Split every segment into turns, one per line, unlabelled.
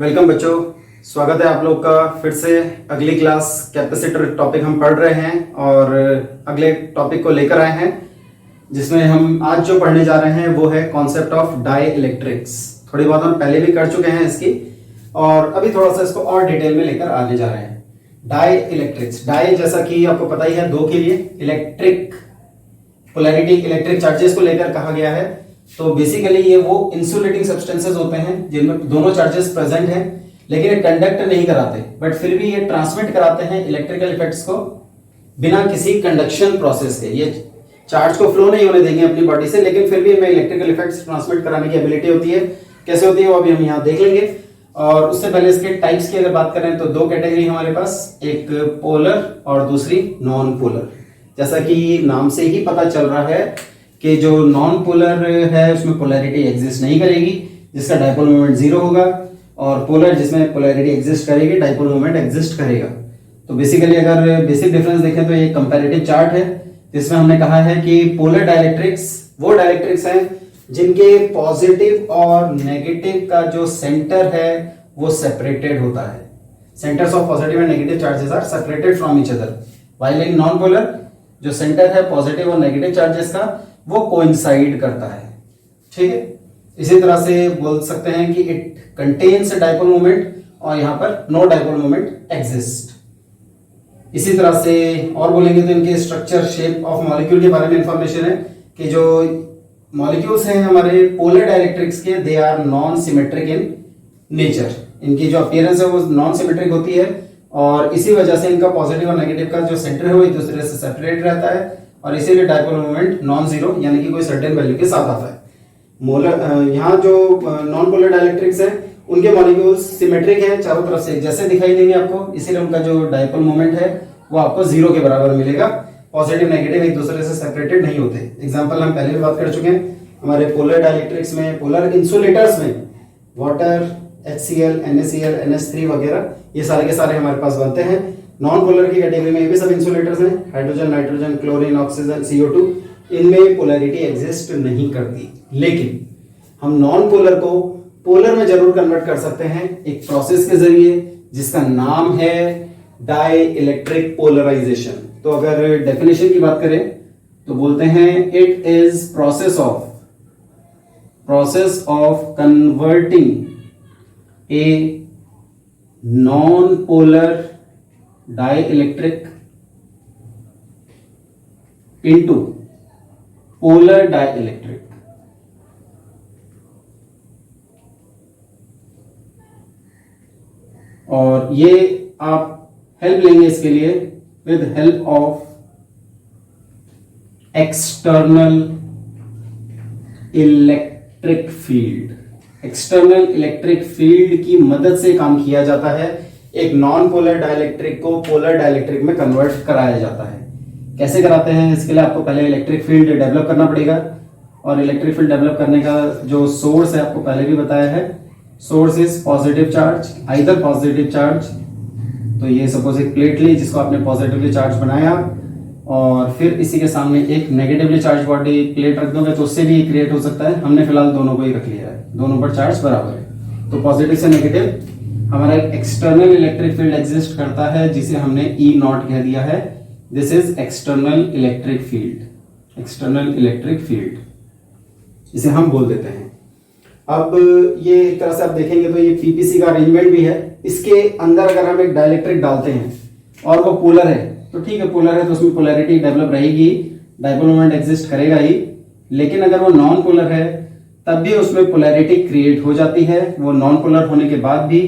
Welcome बच्चों, स्वागत है आप लोग का फिर से अगली क्लास कैपेसिटर टॉपिक हम पढ़ रहे हैं और अगले टॉपिक को लेकर आए हैं जिसमें हम आज जो पढ़ने जा रहे हैं वो है कॉन्सेप्ट ऑफ डाई इलेक्ट्रिक्स। थोड़ी बहुत हम पहले भी कर चुके हैं इसकी और अभी थोड़ा सा इसको और डिटेल में लेकर आने जा रहे हैं। डाई इलेक्ट्रिक्स, डाई जैसा कि आपको पता ही है दो के लिए, इलेक्ट्रिक पोलैरिटी इलेक्ट्रिक चार्जेस को लेकर कहा गया है। तो बेसिकली ये वो इंसुलेटिंग सब्सटेंसेस होते हैं जिनमें दोनों चार्जेस प्रेजेंट हैं लेकिन ये कंडक्ट नहीं कराते, बट फिर भी ये ट्रांसमिट कराते हैं इलेक्ट्रिकल इफेक्ट्स को बिना किसी कंडक्शन प्रोसेस के। ये चार्ज को फ्लो नहीं होने देंगे अपनी बॉडी से, लेकिन फिर भी इनमें इलेक्ट्रिकल इफेक्ट्स ट्रांसमिट कराने की एबिलिटी होती है। कैसे होती है वो अभी हम यहाँ देख लेंगे। और उससे पहले इसके टाइप्स की अगर बात करें तो दो कैटेगरी हमारे पास, एक पोलर और दूसरी नॉन पोलर। जैसा कि नाम से ही पता चल रहा है कि जो नॉन पोलर है उसमें पोलैरिटी एग्जिस्ट नहीं करेगी, जिसका डाइपोल मोमेंट जीरो होगा, और पोलर जिसमें पोलैरिटी एग्जिस्ट करेगी, डाइपोल मोमेंट एग्जिस्ट करेगा। तो बेसिकली अगर बेसिक डिफरेंस देखें तो ये कंपैरेटिव चार्ट है जिसमें हमने कहा है कि पोलर डाइलेक्ट्रिक्स वो डाइलेक्ट्रिक्स हैं जिनके पॉजिटिव और नेगेटिव का जो सेंटर है वो सेपरेटेड होता है। Centres of positive and negative charges are separated from each other, while in non polar जो सेंटर है पॉजिटिव और नेगेटिव चार्जेस का वो कोइंसाइड करता है। ठीक है, इसी तरह से बोल सकते हैं कि इट कंटेन्स डाइपोल मोमेंट और यहां पर नो डाइपोल मोमेंट एग्जिस्ट। इसी तरह से और बोलेंगे तो इनके स्ट्रक्चर शेप ऑफ मॉलिक्यूल के बारे में इंफॉर्मेशन है कि जो मॉलिक्यूल्स हैं हमारे पोलर डाइलेक्ट्रिक्स के, they are non symmetric in nature. इनकी जो अपीयरेंस है वो नॉन सिमेट्रिक होती है और इसी वजह से इनका पॉजिटिव और नेगेटिव का जो सेंटर है वो एक दूसरे से सेपरेट रहता है और इसीलिए डाइपोल मोमेंट नॉन जीरो यानी कि कोई सर्टेन वैल्यू के साथ आता है। यहाँ जो नॉन पोलर डाइलेक्ट्रिक्स है उनके मॉलिक्यूल्स सिमेट्रिक हैं, चारों तरफ से जैसे दिखाई देंगे आपको, इसीलिए उनका जो डाइपोल मोमेंट है वो आपको जीरो के बराबर मिलेगा। पॉजिटिव नेगेटिव एक दूसरे से सेपरेटेड नहीं होते। एग्जांपल हम पहले भी बात कर चुके हैं हमारे पोलर डाइलेक्ट्रिक्स में, पोलर इंसुलेटर्स में वाटर, HCl, NaCl, NH3 वगैरह ये सारे के सारे हमारे पास बनते हैं। नॉन पोलर की कैटेगरी में ये भी सब इंसुलेटर्स हैं, hydrogen, nitrogen, chlorine, oxygen, CO2, इनमें पोलैरिटी एग्जिस्ट नहीं करती। लेकिन हम नॉन पोलर को पोलर में जरूर कन्वर्ट कर सकते हैं एक प्रोसेस के जरिए जिसका नाम है डाई इलेक्ट्रिक पोलराइजेशन। तो अगर डेफिनेशन की बात करें तो बोलते हैं it is process of converting a non polar dielectric into polar dielectric. और ये आप हेल्प लेंगे इसके लिए with help of external electric field. External electric field की मदद से काम किया जाता है। एक नॉन पोलर डाइलेक्ट्रिक को पोलर डाइलेक्ट्रिक में कन्वर्ट कराया जाता है। कैसे कराते हैं, इसके लिए आपको पहले इलेक्ट्रिक फील्ड डेवलप करना पड़ेगा और इलेक्ट्रिक फील्ड डेवलप करने का जो सोर्स है आपको पहले भी बताया है, source is positive charge, either positive charge. तो ये सपोज एक प्लेट ली जिसको आपने पॉजिटिवली चार्ज बनाया और फिर इसी के सामने एक नेगेटिवली चार्ज बॉडी प्लेट रख दोगे तो उससे भी क्रिएट हो सकता है। हमने फिलहाल दोनों को ही रख लिया है, दोनों पर चार्ज बराबर है। तो पॉजिटिव से नेगेटिव हमारा एक एक्सटर्नल इलेक्ट्रिक फील्ड एग्जिस्ट करता है जिसे हमने E0 कह दिया है। This is external electric field, external electric field इसे हम बोल देते हैं। अब ये एक तरह से आप देखेंगे तो ये PPC का अरेंजमेंट भी है। इसके अंदर अगर हम एक डाइलेक्ट्रिक डालते हैं और वो पोलर है तो ठीक है, पोलर है तो उसमें पोलैरिटी डेवलप रहेगी, डाइपोल मोमेंट एग्जिस्ट करेगा ही। लेकिन अगर वो नॉन पोलर है तब भी उसमें पोलैरिटी क्रिएट हो जाती है। वो नॉन पोलर होने के बाद भी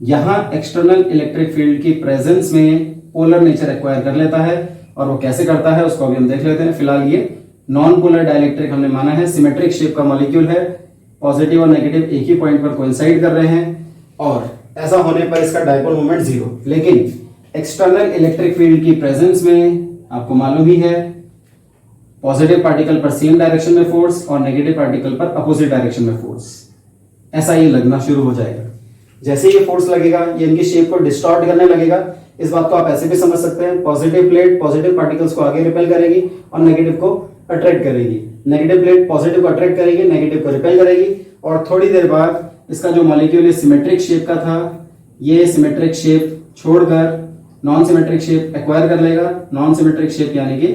यहाँ एक्सटर्नल इलेक्ट्रिक फील्ड की प्रेजेंस में पोलर नेचर एक्वायर कर लेता है। और वो कैसे करता है उसको अभी हम देख लेते हैं। फिलहाल ये नॉन पोलर डाइलेक्ट्रिक हमने माना है, सिमेट्रिक शेप का मॉलिक्यूल है, पॉजिटिव और नेगेटिव एक ही पॉइंट पर कोइंसाइड कर रहे हैं और ऐसा होने पर इसका डाइपोल मोमेंट जीरो। लेकिन एक्सटर्नल इलेक्ट्रिक फील्ड की प्रेजेंस में आपको मालूम ही है पॉजिटिव पार्टिकल पर सेम डायरेक्शन में फोर्स और नेगेटिव पार्टिकल पर अपोजिट डायरेक्शन में फोर्स, ऐसा ये लगना शुरू हो जाएगा। जैसे ये फोर्स लगेगा ये इनकी शेप को डिस्टॉर्ट करने लगेगा। इस बात को आप ऐसे भी समझ सकते हैं, पॉजिटिव प्लेट पॉजिटिव पार्टिकल्स को आगे रिपेल करेगी और नेगेटिव को अट्रैक्ट करेगी, नेगेटिव प्लेट पॉजिटिव को अट्रैक्ट करेगी, नेगेटिव को रिपेल करेगी और थोड़ी देर बाद इसका जो मॉलिक्यूल ये सिमेट्रिक शेप का था, ये सिमेट्रिक शेप छोड़कर नॉन सिमेट्रिक शेप एक्वायर कर लेगा। नॉन सिमेट्रिक शेप यानी कि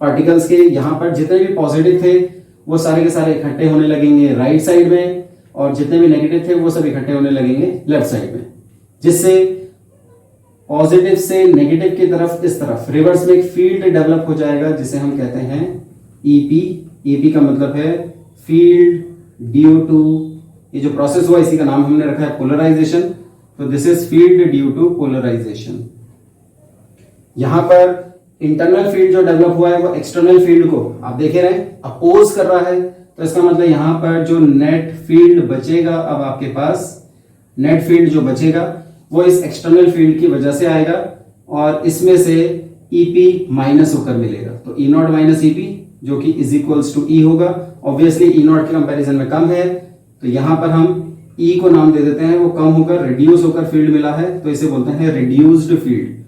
पार्टिकल्स के यहाँ पर जितने भी पॉजिटिव थे वो सारे के सारे इकट्ठे होने लगेंगे राइट साइड में, और जितने भी नेगेटिव थे वो सब इकट्ठे होने लगेंगे लेफ्ट साइड में, जिससे पॉजिटिव से नेगेटिव की तरफ इस तरफ रिवर्स में एक फील्ड डेवलप हो जाएगा जिसे हम कहते हैं ईपी। ईपी का मतलब है फील्ड ड्यू टू, ये जो प्रोसेस हुआ इसी का नाम हमने रखा है पोलराइजेशन। तो this is field due to polarisation. यहां पर इंटरनल फील्ड जो डेवलप हुआ है वो एक्सटर्नल फील्ड को आप देखे रहे अपोज कर रहा है। तो इसका मतलब यहां पर जो नेट फील्ड बचेगा, अब आपके पास नेट फील्ड जो बचेगा वो इस एक्सटर्नल फील्ड की वजह से आएगा, और इसमें से ईपी माइनस होकर मिलेगा। तो ई नॉट माइनस ईपी जो कि इज इक्वल्स टू ई होगा। ऑब्वियसली ई नॉट के कंपैरिजन में कम है, तो यहां पर हम ई को नाम दे देते हैं, वो कम होकर रिड्यूस होकर फील्ड मिला है, तो इसे बोलते हैं रिड्यूस्ड फील्ड।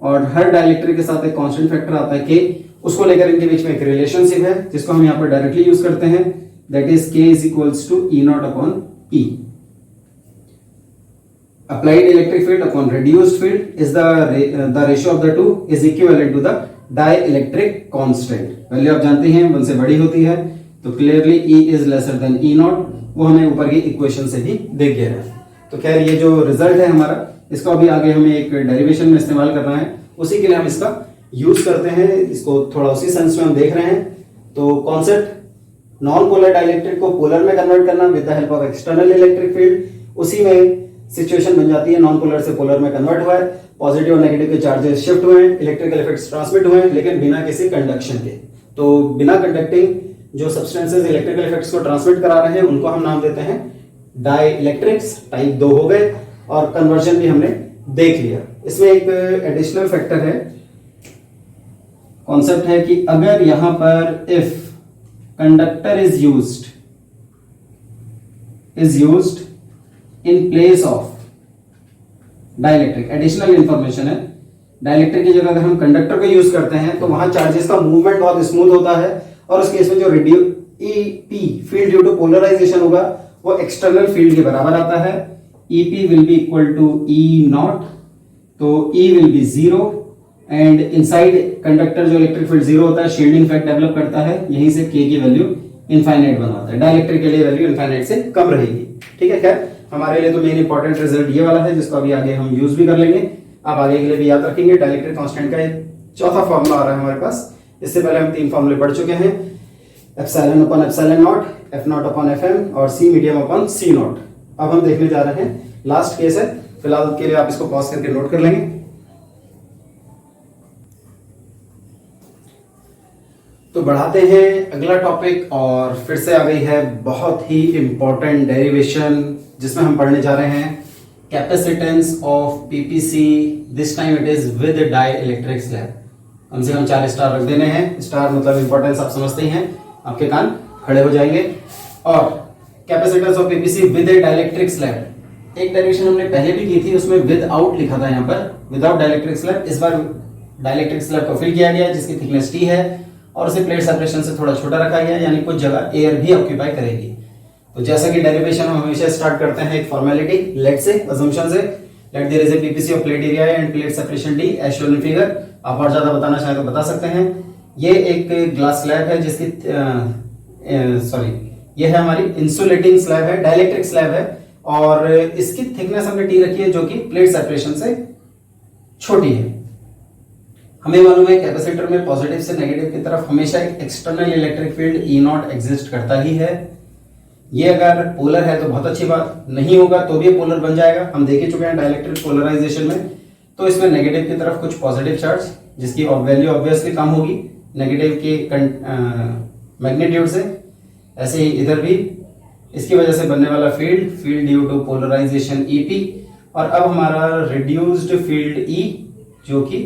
और हर डाइलेक्ट्रिक के साथ एक कांस्टेंट फैक्टर आता है के, उसको लेकर इनके बीच में एक रिलेशनशिप है जिसको हम यहाँ पर डायरेक्टली यूज करते हैं, that is K is equals to E not upon E. Applied electric field upon reduced field is the ratio of the two is equivalent to the dielectric constant. Value आप जानते हैं 1 से बड़ी होती है, तो clearly E is lesser than E naught, वो हमें ऊपर की इक्वेशन से भी दिख गया है। तो खैर ये जो रिजल्ट है हमारा, इसका अभी आगे हमें एक डेरिवेशन में इस्तेमाल करना है, उसी के लिए हम इसका यूज करते हैं। इसको थोड़ा उसी सेंस में हम देख रहे हैं। तो कॉन्सेप्ट नॉन पोलर डाइलेक्ट्रिक को पोलर में कन्वर्ट करना with the help of external electric field, उसी में सिचुएशन बन जाती है। नॉन पोलर से पोलर में कन्वर्ट हुआ है, पॉजिटिव और नेगेटिव के चार्जेस शिफ्ट हुए हैं, इलेक्ट्रिकल इफेक्ट्स ट्रांसमिट हुए हैं, लेकिन बिना किसी कंडक्शन के। तो बिना कंडक्टिंग जो सब्सटेंसेस इलेक्ट्रिकल इफेक्ट्स को ट्रांसमिट करा रहे हैं उनको हम नाम देते हैं डाइइलेक्ट्रिक्स। टाइप 2 हो गए, और कन्वर्जन भी हमने देख लिया। इसमें एक एडिशनल फैक्टर है, कॉन्सेप्ट है कि अगर यहां पर if conductor is used in place of dielectric, additional information है, डाइलेक्ट्रिक की जगह अगर हम कंडक्टर को यूज करते हैं तो वहां चार्जेस का मूवमेंट बहुत स्मूथ होता है, और उस केस में जो EP field due to polarization होगा वो एक्सटर्नल फील्ड के बराबर आता है। EP will be equal to E naught, तो E will be 0, and inside conductor जो इलेक्ट्रिक फील्ड 0 होता है, शील्डिंग इफेक्ट डेवलप करता है, यहीं से के की वैल्यू इनफाइनाइट बनाता है। डाइलेक्ट्रिक के लिए वैल्यू इनफाइनाइट से कम रहेगी। ठीक है, खैर हमारे लिए तो मेन इंपॉर्टेंट रिजल्ट ये वाला है, जिसको अभी आगे हम यूज भी कर लेंगे। आप आगे के लिए भी याद रखेंगे। डाइलेक्ट्रिक कांस्टेंट का एक चौथा फॉर्मूला आ रहा है हमारे पास। इससे पहले हम 3 फॉर्मूले पढ़ चुके हैं, epsilon upon epsilon not, F not upon F M, और C medium upon C not. अब हम देखने जा रहे हैं लास्ट केस है, फिलहाल के लिए आप इसको पॉज करके नोट कर लेंगे। तो बढ़ाते हैं अगला टॉपिक, और फिर से आ गई है बहुत ही इंपॉर्टेंट डेरिवेशन, जिसमें हम पढ़ने जा रहे हैं capacitance of PPC. This time it is with dielectric slab. कम से कम 4 स्टार रख देने हैं। स्टार मतलब इंपॉर्टेंस आप समझते ही हैं, आपके कान खड़े हो जाएंगे। और capacitance of PPC with dielectric slab, एक डेरिवेशन हमने पहले भी की थी, उसमें विद आउट लिखा था, यहाँ पर विदाउट डाइइलेक्ट्रिक स्लैब। इस बार डाइइलेक्ट्रिक स्लैब को फिल किया गया जिसकी थिकनेस टी है, और उसे प्लेट सेपरेशन से थोड़ा छोटा रखा गया, यानी कुछ जगह एयर भी ऑक्यूपाई करेगी। तो जैसा कि डेरिवेशन हम हमेशा स्टार्ट करते हैं एक फॉर्मेलिटी लेट से, अजम्पशन से, let there is a PPC of plate area and plate separation D as shown in figure. आप और ज्यादा बताना चाहें तो बता सकते हैं। ये एक ग्लास स्लैब है जिसकी ये है हमारी इंसुलेटिंग स्लैब है, डाइइलेक्ट्रिक स्लैब है, और इसकी थिकनेस हमने टी रखी है जो कि प्लेट सेपरेशन से छोटी है। हमें मालूम है कैपेसिटर में पॉजिटिव से नेगेटिव की तरफ हमेशा एक external electric field E not exist करता ही है। ये अगर पोलर है तो बहुत अच्छी बात, नहीं होगा तो भी पोलर बन जाएगा। हम देख ही चुके हैं डाइइलेक्ट्रिक पोलराइजेशन में। तो इसमें नेगेटिव की तरफ कुछ पॉजिटिव चार्ज जिसकी वैल्यू ऑब्वियसली कम होगी नेगेटिव के मैग्नीट्यूड से, ऐसे ही इधर भी इसकी वजह से बनने वाला field due to polarisation EP. और अब हमारा रिड्यूस्ड फील्ड ई जो कि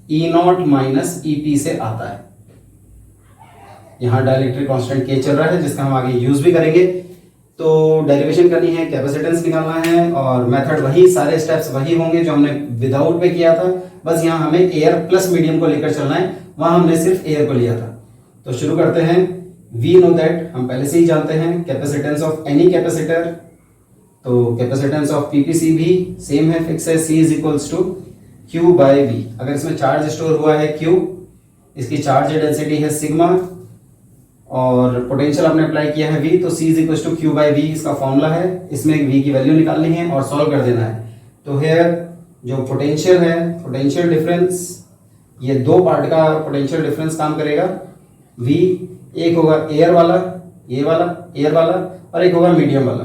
ई नॉट माइनस ईपी से आता है। यहां डाइइलेक्ट्रिक कांस्टेंट के चल रहा है जिसका हम आगे यूज भी करेंगे। तो डेरिवेशन करनी है, कैपेसिटेंस निकालना है, और मेथड वही, सारे स्टेप्स वही होंगे जो हमने विदाउट में किया था। बस यहाँ हमें एयर प्लस मीडियम को लेकर चलना है, वहां हमने सिर्फ एयर को लिया था। तो शुरू करते हैं। वी नो दैट, हम पहले से ही जानते हैं, कैपेसिटेंस ऑफ एनी कैपेसिटर तो कैपेसिटेंस ऑफ पीपीसी भी सेम है, फिक्स है, C is equals to Q by V। अगर इसमें चार्ज स्टोर हुआ है Q, इसकी चार्ज डेंसिटी है सिग्मा और पोटेंशियल आपने अप्लाई किया है V, तो C is equals to Q by V इसका फॉर्मूला है। इसमें एक V की वैल्यू निकालनी है और सॉल्व कर देना है। तो हेयर जो पोटेंशियल है, पोटेंशियल डिफरेंस, ये दो पार्ट का पोटेंशियल डिफरेंस काम करेगा। V एक होगा एयर वाला, ये वाला एयर वाला, और एक होगा मीडियम वाला,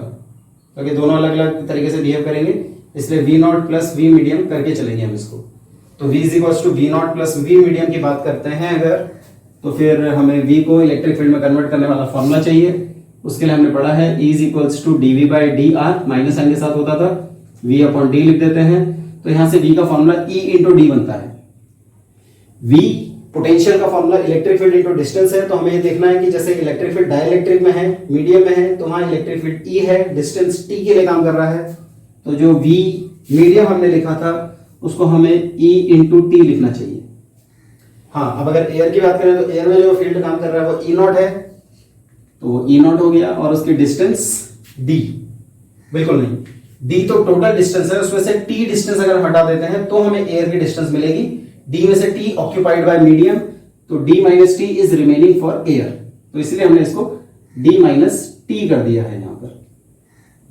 क्योंकि दोनों अलग अलग तरीके से बिहेव करेंगे, इसलिए V not plus V medium करके चलेंगे हम इसको। तो V is equals to V not plus V medium की बात करते हैं अगर, तो फिर हमें V को इलेक्ट्रिक फील्ड में कन्वर्ट करने वाला फॉर्मूला चाहिए। उसके लिए हमने पढ़ा है E is equals to dV by dr, minus sign के साथ होता था, V अपॉन d लिख देते हैं। तो यहां से V का फॉर्मूला E इंटू डी बनता है। V पोटेंशियल का formula electric field into distance है, तो हमें ये देखना है कि जैसे इलेक्ट्रिक फील्ड डाइलेक्ट्रिक में है, मीडियम में है, तो वहां इलेक्ट्रिक फील्ड E है, डिस्टेंस t के लिए काम कर रहा है। तो जो V मीडियम हमने लिखा था उसको हमें E इंटू टी लिखना चाहिए। हाँ, अब अगर एयर की बात करें तो एयर में जो फील्ड काम कर रहा है वो E नॉट है, तो E नॉट हो गया, और उसकी डिस्टेंस D, बिल्कुल नहीं, D तो टोटल डिस्टेंस है, उसमें से T डिस्टेंस अगर हटा देते हैं तो हमें एयर की डिस्टेंस मिलेगी। D में से T ऑक्यूपाइड बाय मीडियम, तो D minus T is remaining for air, तो इसलिए हमने इसको D माइनस टी कर दिया है। यहाँ पर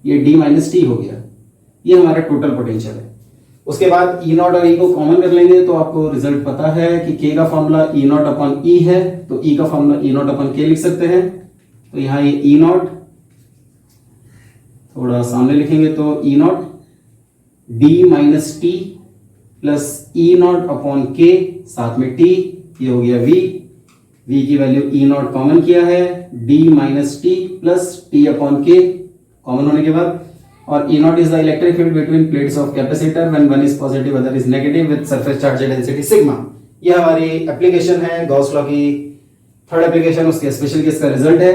ये D माइनस टी हो गया, ये हमारा टोटल पोटेंशियल है। उसके बाद E नॉट और E को कॉमन कर लेंगे तो आपको रिजल्ट पता है कि K का formula E not upon E है, तो E का formula E not upon K लिख सकते हैं। तो यहाँ ये E नॉट थोड़ा सामने लिखेंगे तो E not D minus T plus E not upon K, साथ में T, ये हो गया V। V की वैल्यू E नॉट कॉमन किया है, D minus T plus T upon K common होने के बाद, और E not is the electric field between plates of capacitor when one is positive other is negative with surface charge density sigma. ये हमारी application है Gauss law की, third application, उसके special case का रिजल्ट है।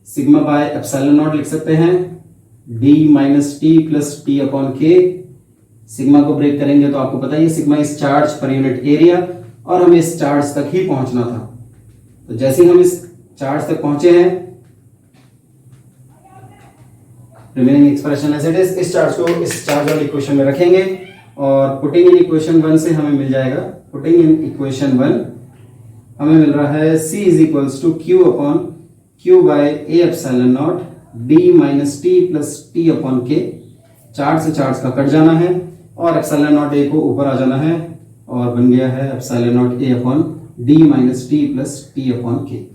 सिग्मा बाय एप्सिलॉन नॉट लिख सकते हैं, D minus T plus T upon K। Sigma को ब्रेक करेंगे तो आपको पता ही है sigma is charge per unit area, और हमें इस चार्ज तक ही पहुंचना था। तो जैसे ही हम इस चार्ज तक पहुंचे हैं, remaining expression as it is, इस चार्ज को इस चार्ज वाली इक्वेशन में रखेंगे और पुटिंग इन इक्वेशन 1 से हमें मिल जाएगा, पुटिंग इन इक्वेशन 1 हमें मिल रहा है C is equals to Q upon Q by A epsilon not D minus T plus T upon K। Charge से चार्ज का कट जाना है और एप्सिलॉन नॉट A को ऊपर आ जाना है, और बन गया है epsilon not A upon D minus T plus T upon K।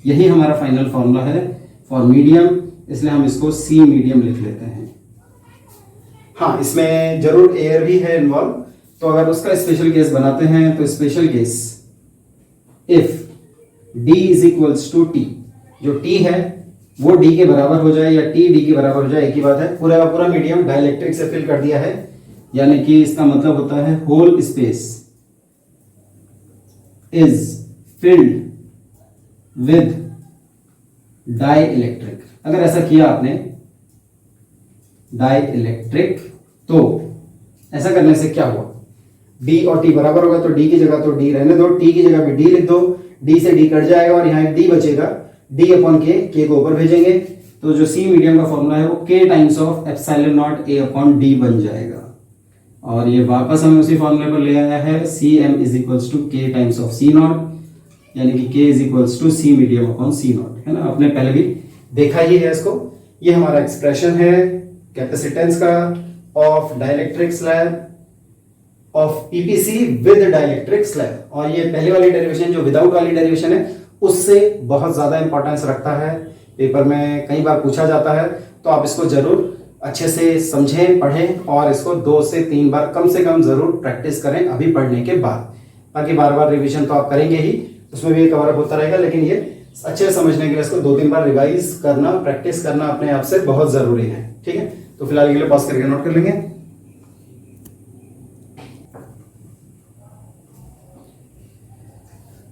यही हमारा फाइनल फॉर्मूला है फॉर मीडियम, इसलिए हम इसको C मीडियम लिख लेते हैं। हाँ, इसमें जरूर एयर भी है इन्वॉल्व, तो अगर उसका स्पेशल केस बनाते हैं तो special case if D is equals to T, जो T है वो D के बराबर हो जाए या T D के बराबर हो जाए, एक ही बात है। पूरा का पूरा मीडियम डाइलेक्ट्रिक से फिल कर दिया है, यानी कि इसका मतलब होता है whole space is filled with dielectric. अगर ऐसा किया आपने डाई इलेक्ट्रिक, तो ऐसा करने से क्या हुआ, D और T बराबर होगा, तो D की जगह तो D रहने दो, T की जगह भी D लिख दो, D से D कट जाएगा और यहाँ एक D बचेगा, D अपॉन K को ऊपर भेजेंगे, तो जो C मीडियम का फॉर्मूला है वो K times of epsilon not A upon D बन जाएगा, और ये वापस हमें उसी फॉर्मूले पर ले आया है, Cm is equals to K times of C not, यानी कि K is equals to C medium upon C not, है ना, आपने पहले भी देखा ही है इसको। ये हमारा एक्सप्रेशन है कैपेसिटेंस का of dielectric slab of PPC with dielectric slab, और ये पहले वाली डेरिवेशन जो विदाउट वाली डेरिवेशन है उससे बहुत ज्यादा इंपॉर्टेंस रखता है, पेपर में कई बार पूछा जाता है, तो आप इसको जरूर अच्छे से समझें, पढ़ें और इसको 2 से 3 बार कम से कम जरूर प्रैक्टिस करें अभी पढ़ने के बाद। बाकी बार बार रिवीजन तो आप करेंगे ही, उसमें भी कवर अप होता रहेगा, लेकिन ये अच्छे से समझने के लिए इसको 2-3 बार रिवाइज करना, प्रैक्टिस करना अपने आप से बहुत जरूरी है। ठीक है, तो फिलहाल के लिए पॉज करके नोट कर लेंगे।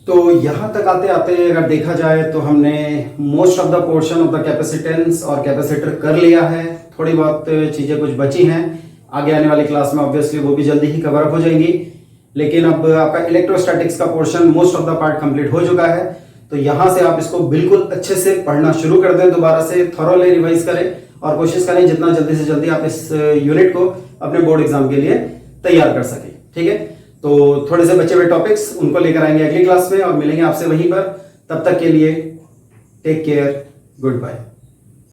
तो यहां तक आते आते अगर देखा जाए तो हमने most of the portion of the capacitance और कैपेसिटर कर लिया है। थोड़ी बहुत चीजें कुछ बची हैं, आगे आने वाली क्लास में ऑब्वियसली वो भी जल्दी ही कवर अप हो जाएंगी, लेकिन अब आपका इलेक्ट्रोस्टैटिक्स का portion most of the part complete हो चुका है। तो यहां से आप इसको बिल्कुल अच्छे से पढ़ना शुरू कर दें, दोबारा से थॉरोली रिवाइज करें और कोशिश करें जितना जल्दी से जल्दी आप इस यूनिट को अपने बोर्ड एग्जाम के लिए तैयार कर सकें। ठीक है, तो थोड़े से बचे हुए टॉपिक्स उनको लेकर आएंगे अगली क्लास में और मिलेंगे आपसे वहीं पर। तब तक के लिए टेक केयर, गुड बाय।